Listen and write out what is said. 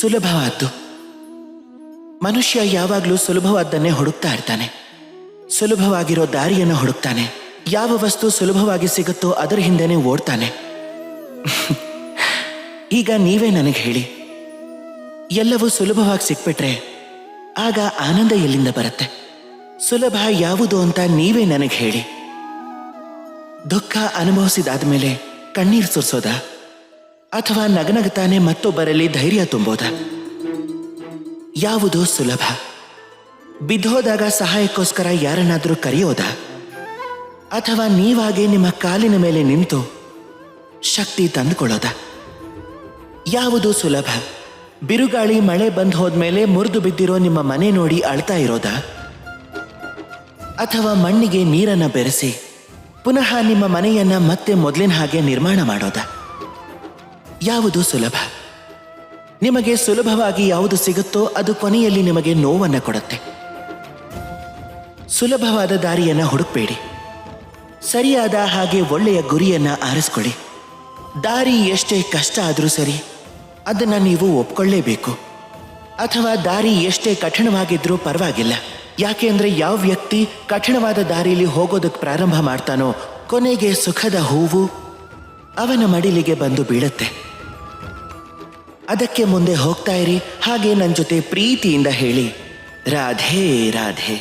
ಸುಲಭವಾದ್ದು. ಮನುಷ್ಯ ಯಾವಾಗಲೂ ಸುಲಭವಾದ್ದನ್ನೇ ಹುಡುಕ್ತಾ ಇರ್ತಾನೆ. ಸುಲಭವಾಗಿರೋ ದಾರಿಯನ್ನು ಹುಡುಕ್ತಾನೆ. ಯಾವ ವಸ್ತು ಸುಲಭವಾಗಿ ಸಿಗುತ್ತೋ ಅದರ ಹಿಂದೆನೇ ಓಡ್ತಾನೆ. ಈಗ ನೀವೇ ನನಗೆ ಹೇಳಿ, ಎಲ್ಲವೂ ಸುಲಭವಾಗಿ ಸಿಕ್ಬಿಟ್ರೆ ಆಗ ಆನಂದ ಎಲ್ಲಿಂದ ಬರುತ್ತೆ? ಸುಲಭ ಯಾವುದು ಅಂತ ನೀವೇ ನನಗೆ ಹೇಳಿ. ದುಃಖ ಅನುಭವಿಸಿದಾದ್ಮೇಲೆ ಕಣ್ಣೀರು ಸುರಿಸೋದಾ, ಅಥವಾ ನಗನಗತಾನೆ ಮತ್ತೊಬ್ಬರಲ್ಲಿ ಧೈರ್ಯ ತುಂಬೋದಾ? ಯಾವುದು ಸುಲಭ? ಬಿದ್ದೋದಾಗ ಸಹಾಯಕ್ಕೋಸ್ಕರ ಯಾರನ್ನಾದ್ರೂ ಕರೆಯೋದಾ, ಅಥವಾ ನೀವಾಗೆ ನಿಮ್ಮ ಕಾಲಿನ ಮೇಲೆ ನಿಂತು ಶಕ್ತಿ ತಂದುಕೊಳ್ಳೋದಾ? ಯಾವುದು ಸುಲಭ? ಬಿರುಗಾಳಿ ಮಳೆ ಬಂದು ಹೋದ್ಮೇಲೆ ಮುರಿದು ಬಿದ್ದಿರೋ ನಿಮ್ಮ ಮನೆ ನೋಡಿ ಅಳ್ತಾ ಇರೋದಾ, ಅಥವಾ ಮಣ್ಣಿಗೆ ನೀರನ್ನ ಬೆರೆಸಿ ಪುನಃ ನಿಮ್ಮ ಮನೆಯನ್ನ ಮತ್ತೆ ಮೊದಲಿನ ಹಾಗೆ ನಿರ್ಮಾಣ ಮಾಡೋದಾ? ಯಾವುದು ಸುಲಭ? ನಿಮಗೆ ಸುಲಭವಾಗಿ ಯಾವುದು ಸಿಗುತ್ತೋ ಅದು ಕೊನೆಯಲ್ಲಿ ನಿಮಗೆ ನೋವನ್ನ ಕೊಡುತ್ತೆ. ಸುಲಭವಾದ ದಾರಿಯನ್ನ ಹುಡುಕ್ಬೇಡಿ. ಸರಿಯಾದ ಹಾಗೆ ಒಳ್ಳೆಯ ಗುರಿಯನ್ನ ಆರಿಸ್ಕೊಳ್ಳಿ. ದಾರಿ ಎಷ್ಟೇ ಕಷ್ಟ ಆದರೂ ಸರಿ, ಅದನ್ನ ನೀವು ಒಪ್ಕೊಳ್ಳೇಬೇಕು. ಅಥವಾ ದಾರಿ ಎಷ್ಟೇ ಕಠಿಣವಾಗಿದ್ರೂ ಪರವಾಗಿಲ್ಲ. ಯಾಕೆಂದ್ರೆ ಯಾವ ವ್ಯಕ್ತಿ ಕಠಿಣವಾದ ದಾರಿಯಲ್ಲಿ ಹೋಗೋದಕ್ಕೆ ಪ್ರಾರಂಭ ಮಾಡ್ತಾನೋ ಕೊನೆಗೆ ಸುಖದ ಹೂವು ಅವನ ಮಡಿಲಿಗೆ ಬಂದು ಬೀಳುತ್ತೆ. ಅದಕ್ಕೆ ಮುಂದೆ ಹೋಗ್ತಾ ಇರಿ. ಹಾಗೆ ನನ್ನ ಜೊತೆ ಪ್ರೀತಿಯಿಂದ ಹೇಳಿ, ರಾಧೇ ರಾಧೇ.